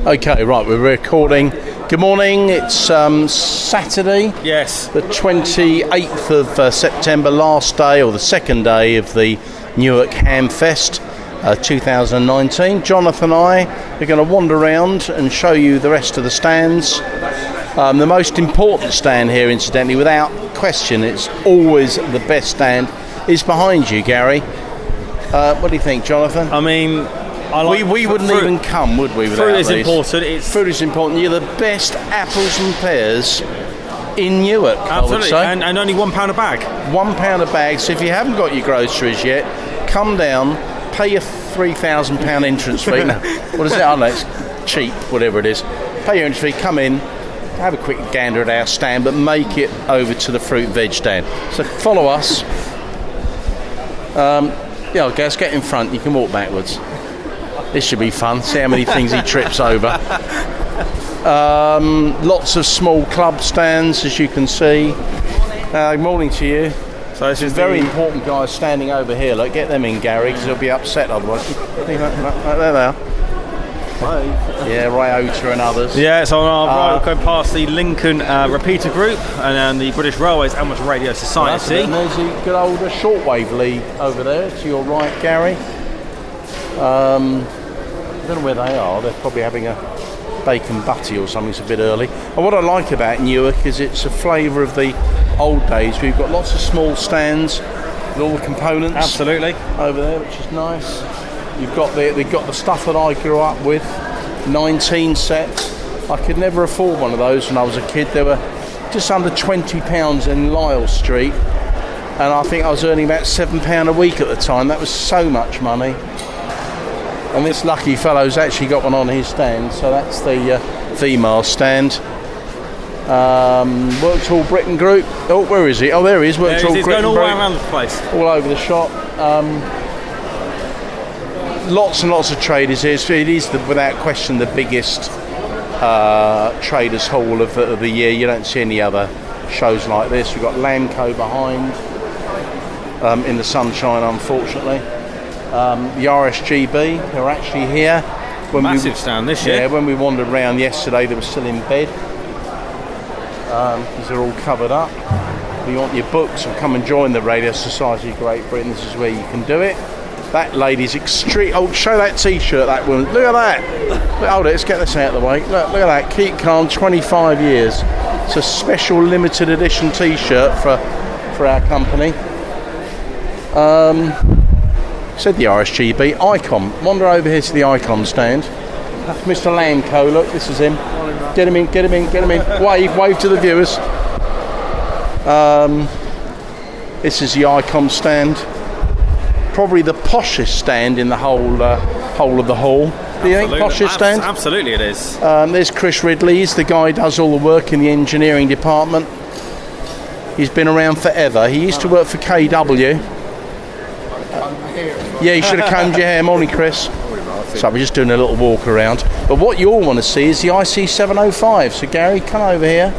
Okay, right, we're recording. Good morning, it's Saturday. Yes. The 28th of September, last day, or the second day of the Newark Hamfest 2019. Jonathan and I are going to wander around and show you the rest of the stands. The most important stand here, incidentally, without question, it's always the best stand, is behind you, Gary. What do you think, Jonathan? I mean, we wouldn't even come, would we, without these? Fruit is important. You're the best apples and pears in Newark, absolutely, I would say. And only £1 a bag. £1 a bag. So if you haven't got your groceries yet, come down, pay your £3,000 entrance fee. No, what is it? I don't know, it's cheap, whatever it is. Pay your entrance fee, come in, have a quick gander at our stand, but make it over to the fruit veg stand. So follow us. Yeah, guys, get in front. You can walk backwards. This should be fun. See how many things he trips over. Lots of small club stands, as you can see. Good morning to you. So this is very important guys standing over here. Look, get them in, Gary, because they'll be upset otherwise. There they are. Yeah, Ryota and others. Yeah, so right, going past the Lincoln Repeater Group and the British Railways Amateur Radio Society. And there's the good old Shortwave League over there to your right, Gary. I don't know where they are. They're probably having a bacon butty or something. It's a bit early. And what I like about Newark is it's a flavour of the old days. We've got lots of small stands with all the components. Absolutely. Over there, which is nice. You've got they've got the stuff that I grew up with. 19 sets. I could never afford one of those when I was a kid. They were just under £20 in Lyle Street, and I think I was earning about £7 a week at the time. That was so much money. And this lucky fellow's actually got one on his stand, so that's the VMAR stand. Works All Britain Group. Oh, where is he? Oh, there he is. Works All Britain Group. He's going all around the place. All over the shop. Lots and lots of traders here. So it is, without question, the biggest traders hall of the year. You don't see any other shows like this. We've got Lamco behind in the sunshine, unfortunately. The RSGB are actually here. Massive stand this year. Yeah, when we wandered around yesterday, they were still in bed because they're all covered up. If you want your books, or come and join the Radio Society of Great Britain, this is where you can do it. That lady's extreme. Oh, show that T-shirt, that woman. Look at that. Hold it, let's get this out of the way. Look at that. Keep Calm, 25 years. It's a special limited edition T-shirt for our company. Said the RSGB. Icon. Wander over here to the Icon stand. Mr. Lamco, look, this is him. Get him in. Wave to the viewers. This is the Icon stand. Probably the poshest stand in the whole of the hall. Do you think poshest stand? Absolutely it is. There's Chris Ridley. He's the guy who does all the work in the engineering department. He's been around forever. He used to work for KW. Yeah, you should have combed your hair. Morning, Chris. So we're just doing a little walk around. But what you all want to see is the IC 705. So Gary, come over here.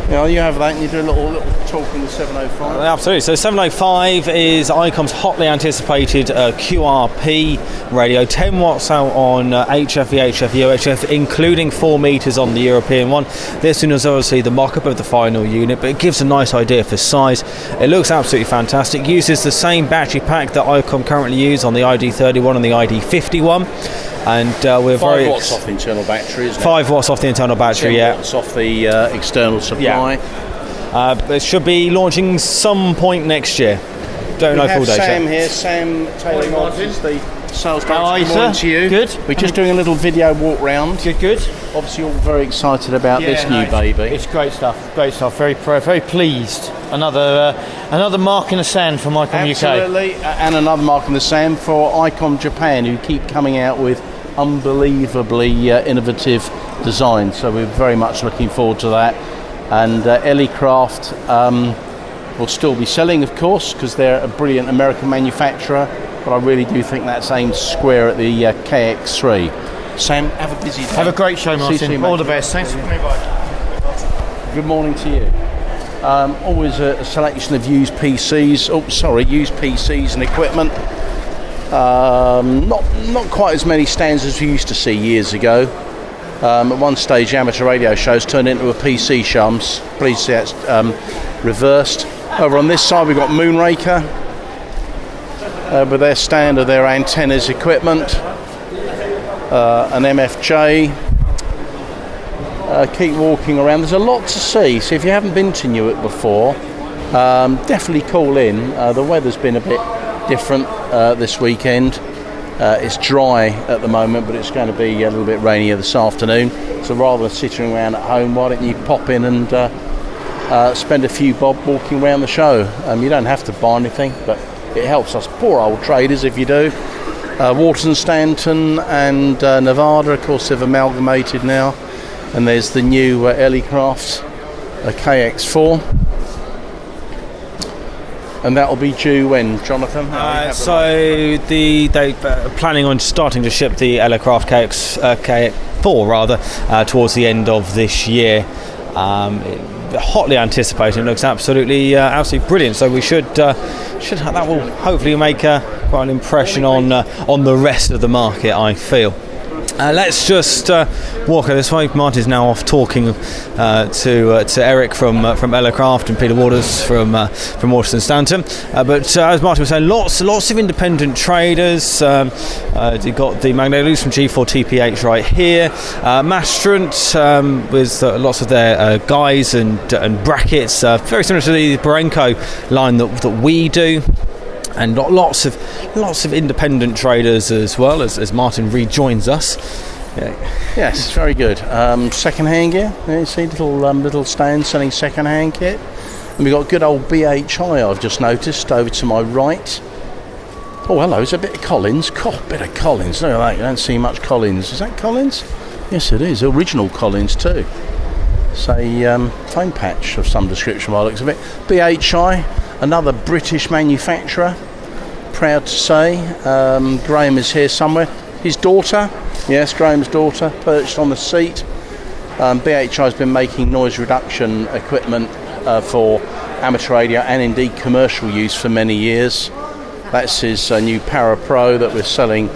You know, you have that and you do a little talk on the 705. Absolutely. So 705 is ICOM's hotly anticipated QRP radio. 10 watts out on HF, VHF, UHF, including 4 metres on the European one. This one is obviously the mock-up of the final unit, but it gives a nice idea for size. It looks absolutely fantastic. Uses the same battery pack that ICOM currently use on the ID31 and the ID51. And we're 5 watts off the internal battery, isn't it? 5 watts off the internal battery, 10 watts off the external supply. Yeah. It should be launching some point next year. Don't know full date yet. Sam here, Sam Taylor is the sales director. Good morning to you. Good. We're just doing a little video walk round. Good. Obviously, all very excited about this new baby. It's great stuff. Very pleased. Another mark in the sand for ICOM UK. Absolutely, and another mark in the sand for ICOM Japan, who keep coming out with unbelievably innovative designs. So we're very much looking forward to that. And Ellacraft will still be selling, of course, because they're a brilliant American manufacturer. But I really do think that's aimed square at the KX3. Sam, have a busy day. Have a great show, Martin. All the best. Thanks for coming by. Good morning to you. Always a selection of used PCs. Used PCs and equipment. Not quite as many stands as we used to see years ago. At one stage, amateur radio shows turned into a PC show. I'm pleased to see that's reversed. Over on this side, we've got Moonraker with their stand of their antennas equipment, an MFJ. Keep walking around. There's a lot to see. So if you haven't been to Newark before, definitely call in. The weather's been a bit different this weekend. It's dry at the moment, but it's going to be a little bit rainier this afternoon. So rather than sitting around at home, why don't you pop in and spend a few bob walking around the show? You don't have to buy anything, but it helps us poor old traders if you do. Waterton, Stanton and Nevada, of course, they've amalgamated now. And there's the new Ellacraft KX4. And that will be due when, Jonathan? So they're planning on starting to ship the Ellacraft KX4 rather towards the end of this year. Hotly anticipated. It looks absolutely brilliant. So we should that will hopefully make quite an impression on the rest of the market, I feel. Let's just walk this way. Martin's now off talking to Eric from Ellacraft and Peter Waters from Waterton Stanton. But as Martin was saying, lots of independent traders. You've got the Magnetos from G4 TPH right here. Mastrant with lots of their guys and brackets, very similar to the Barenko line that we do. And lots of independent traders as well as Martin rejoins us. Yeah. Yes, very good. Second-hand gear. Yeah, you see little stand selling second-hand kit. And we've got good old BHI. I've just noticed over to my right. Oh, hello. There's a bit of Collins. Bit of Collins. Look at that. You don't see much Collins. Is that Collins? Yes, it is. Original Collins too. It's a phone patch of some description by the looks of it. BHI. Another British manufacturer, proud to say. Graham is here somewhere. His daughter, yes, Graham's daughter, perched on the seat. BHI has been making noise reduction equipment for amateur radio and indeed commercial use for many years. That's his new Para Pro that we're selling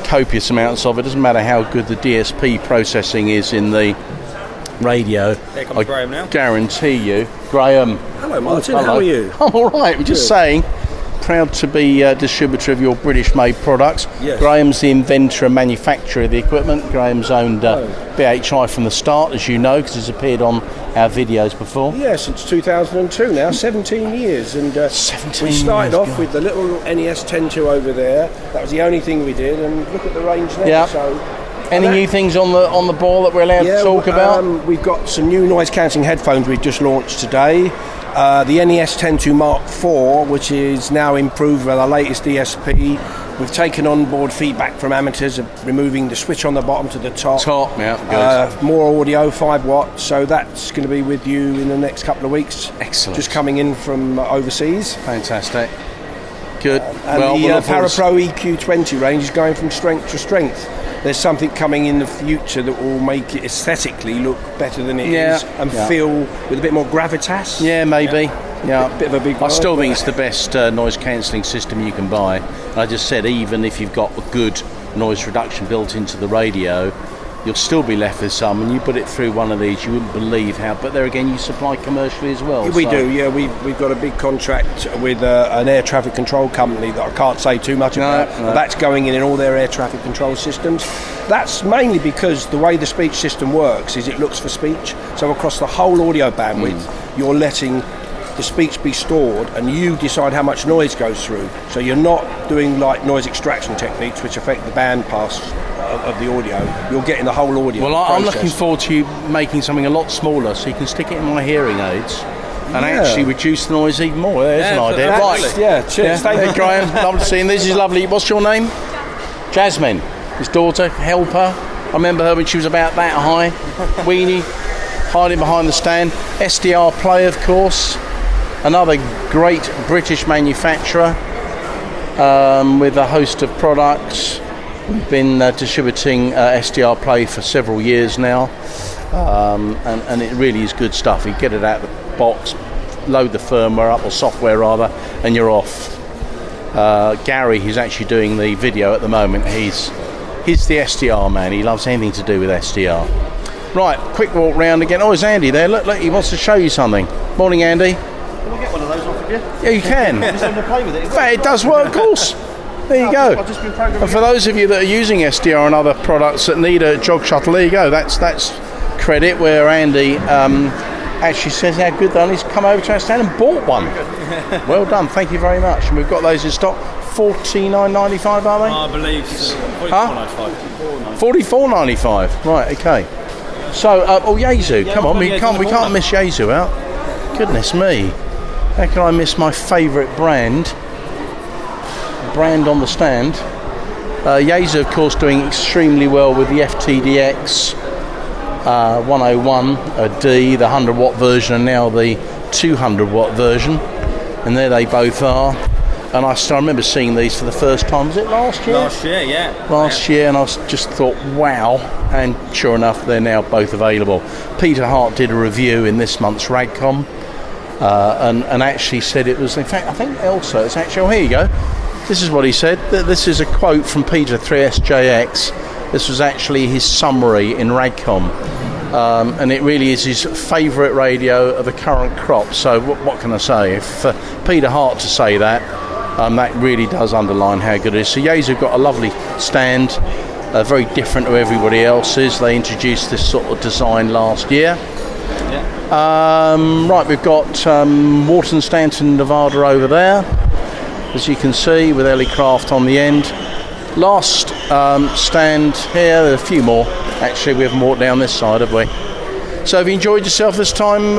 copious amounts of. It doesn't matter how good the DSP processing is in the radio. Here comes Graham now. Guarantee you. Graham. Hello Martin, how are you? I'm alright, we're just saying, proud to be a distributor of your British made products. Yes. Graham's the inventor and manufacturer of the equipment. Graham's owned BHI from the start, as you know, because he's appeared on our videos before. Yeah, since 2002 now, 17 years. And 17 we started years, off God. with the little NES 10.2 over there. That was the only thing we did, and look at the range now. Yeah. So Any new things on the ball that we're allowed to talk about? We've got some new noise cancelling headphones we've just launched today. The NES 10.2 Mark IV, which is now improved with our latest DSP. We've taken on board feedback from amateurs of removing the switch on the bottom to the top. Yeah, good. More audio, 5 watts. So that's going to be with you in the next couple of weeks. Excellent. Just coming in from overseas. Fantastic. Good. And the Para Pro EQ20 range is going from strength to strength. There's something coming in the future that will make it aesthetically look better than it is and feel with a bit more gravitas. Yeah, maybe. Yeah. Bit of a big I still word, think it's the best noise cancelling system you can buy. And I just said, even if you've got a good noise reduction built into the radio, you'll still be left with some, and you put it through one of these, you wouldn't believe how. But there again, you supply commercially as well. We do, yeah. We've got a big contract with an air traffic control company that I can't say too much about. No. That's going in all their air traffic control systems. That's mainly because the way the speech system works is it looks for speech. So across the whole audio bandwidth, you're letting the speech be stored, and you decide how much noise goes through. So you're not doing like noise extraction techniques which affect the band pass of the audio. You're getting the whole audio. Well, I'm looking forward to you making something a lot smaller so you can stick it in my hearing aids and actually reduce the noise even more. There's an idea. Right. Yeah, cheers. Thank you, Graham. Lovely to see you. This is lovely. What's your name? Jasmine. His daughter, helper. I remember her when she was about that high. Weenie, hiding behind the stand. SDR Play, of course. Another great British manufacturer with a host of products. We've been distributing SDR Play for several years now, and it really is good stuff. You get it out of the box, load the firmware up, or software rather, and you're off. Gary, who's actually doing the video at the moment, he's the SDR man. He loves anything to do with SDR. Right, quick walk round again. Oh, it's Andy there. Look, he wants to show you something. Morning, Andy. Can I get one of those off of you? Yeah, you can. I'm just going to play with it. In fact, it does work, of course. There you go. I've just been programming. And for those of you that are using SDR and other products that need a jog shuttle, there you go. That's credit where Andy actually says how good they are. He's come over to our stand and bought one. Well done. Thank you very much. And we've got those in stock. $49.95, are they? I believe so. $44.95. $44.95. Right. Okay. So, Yaesu. Come on. We can't miss Yaesu out. Goodness me. How can I miss my favourite brand on the stand? Yaesu, of course, doing extremely well with the FTDX 101D, the 100 watt version, and now the 200 watt version. And there they both are. And I remember seeing these for the first time. Was it last year? Last year, yeah. Last year, and I just thought, wow. And sure enough, they're now both available. Peter Hart did a review in this month's Ragcom, and actually said it was, in fact, I think Elsa, it's actually, oh, here you go. This is what he said. This is a quote from Peter 3SJX. This was actually his summary in Ragcom. And it really is his favourite radio of the current crop. So what can I say? For Peter Hart to say that, that really does underline how good it is. So Yaesu have got a lovely stand, very different to everybody else's. They introduced this sort of design last year. Yeah. Right, we've got Wharton Stanton Nevada over there, as you can see, with Ellacraft on the end. Last stand here, there are a few more. Actually, we haven't walked down this side, have we? So have you enjoyed yourself this time,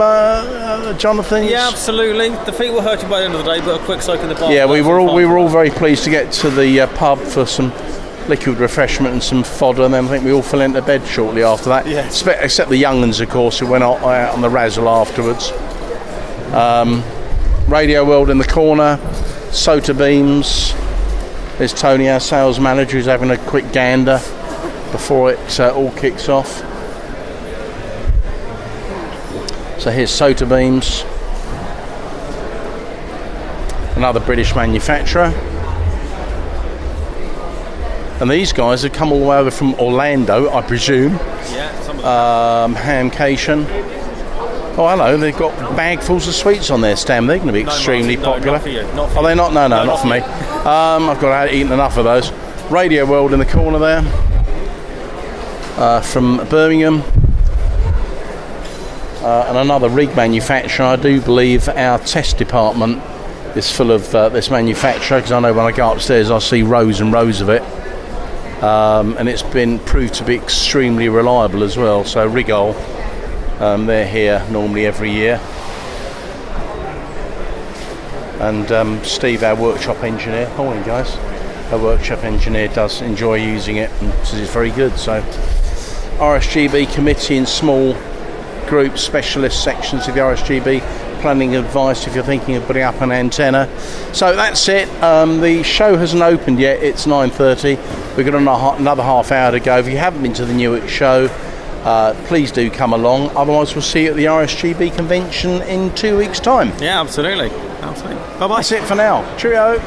Jonathan? Yeah, absolutely. The feet were hurting by the end of the day, but a quick soak in the bath. Yeah, we were all very pleased to get to the pub for some liquid refreshment and some fodder, and then I think we all fell into bed shortly after that. Yeah. Except the young uns, of course, who went out on the razzle afterwards. Radio World in the corner, Soto Beans. There's Tony, our sales manager, who's having a quick gander before it all kicks off. So here's Soto Beans, another British manufacturer. And these guys have come all the way over from Orlando, I presume. Yeah, some of them. Hamcation. Oh, hello, they've got bagfuls of sweets on their stand. They're going to be extremely popular. Not for you. Not for Are they not? No, not for me. I've got eaten enough of those. Radio World in the corner there. From Birmingham. And another rig manufacturer. I do believe our test department is full of this manufacturer, because I know when I go upstairs I see rows and rows of it. And it's been proved to be extremely reliable as well. So Rigol, they're here normally every year. And Steve, our workshop engineer, morning guys, our workshop engineer does enjoy using it and says it's very good. So RSGB committee in small group specialist sections of the RSGB planning advice if you're thinking of putting up an antenna. So that's it. The show hasn't opened yet. It's 9:30. We've got another half hour to go. If you haven't been to the Newark show, please do come along. Otherwise, we'll see you at the RSGB convention in 2 weeks' time. Yeah, absolutely. Bye bye. That's it for now. Cheerio.